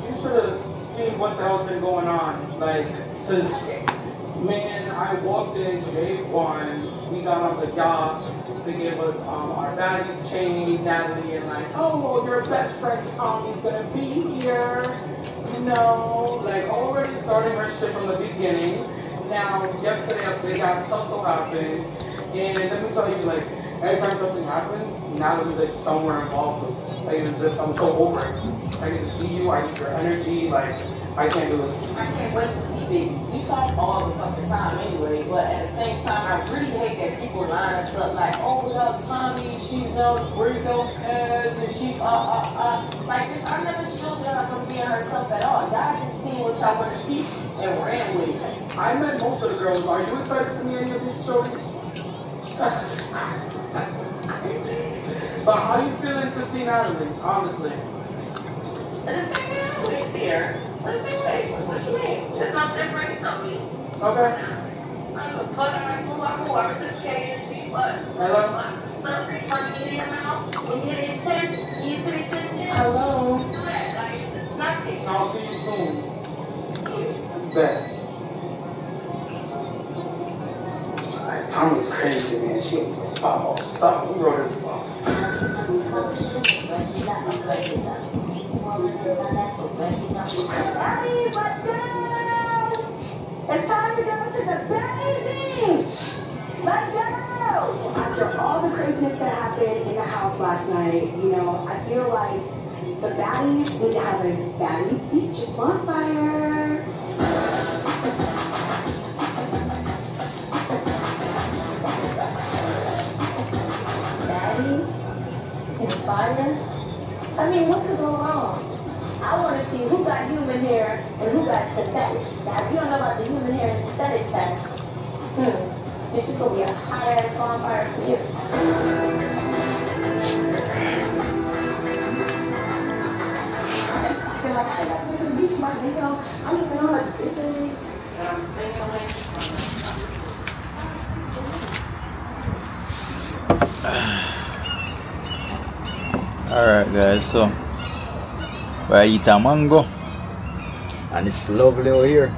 You should have seen what the hell's been going on. Like, since, man, I walked in day one, we got on the yacht, they gave us our baggage chain, Natalie, and like, oh, well, your best friend Tommy's gonna be here. You know, like, already starting her shit from the beginning. Now, yesterday, a big ass tussle happened, and let me tell you, like, every time something happens, Natalie's like somewhere involved with it. Like, it's just, I'm so over it. I need to see you, I need your energy, like, I can't do it. I can't wait to see Biggie. We talk all the fucking time anyway, but at the same time, I really hate that people line us up like, oh, without Tommy, she's no breakup pass, and she, Like, bitch, I never showed her from being herself at all. Y'all just seen what y'all want to see and ran with it. I met most of the girls. Are you excited to meet any of these shorties? But how do you feeling to see Natalie, honestly? Wait there. What do you mean? There's no difference on me. Okay. But I just came and see what. Hello? Something from in your mouth. When you hit it, you see it. Hello? Nothing. I'll see you soon. Bet. Alright, Tommy's crazy, man. She was like, oh, something. Who wrote it? Daddy, let's go! It's time to go to the baby! Let's go! After all the craziness that happened in the house last night, you know, I feel like the baddies need to have a baddie beach bonfire. Baddies and fire? I mean, what could go wrong? I want to see who got human hair and who got synthetic. Now, if you don't know about the human hair and synthetic test, it's just going to be a hot-ass bonfire for you. I feel like I got this in the beach in my big house. I'm looking all like big, and I'm staying on it. Alright guys, so I eat a mango and it's lovely over here.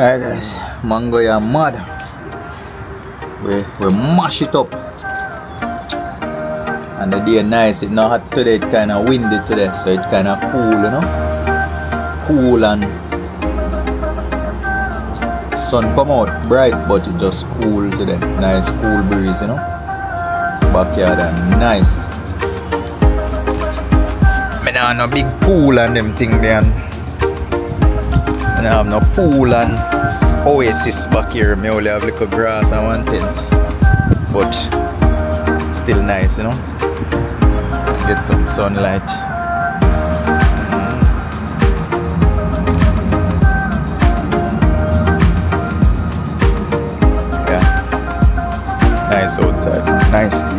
Alright guys, mango ya mad. We mash it up. And the day nice, it not hot today, it kinda windy today, so it kinda cool, you know. Cool and sun come out bright, but it just cool today. Nice cool breeze, you know. Backyard and nice. Me nah have no big pool and them thing there. I don't have no pool and oasis back here. Me only have little grass and one thing. But still nice, you know. Get some sunlight. Yeah. Nice outside. Nice.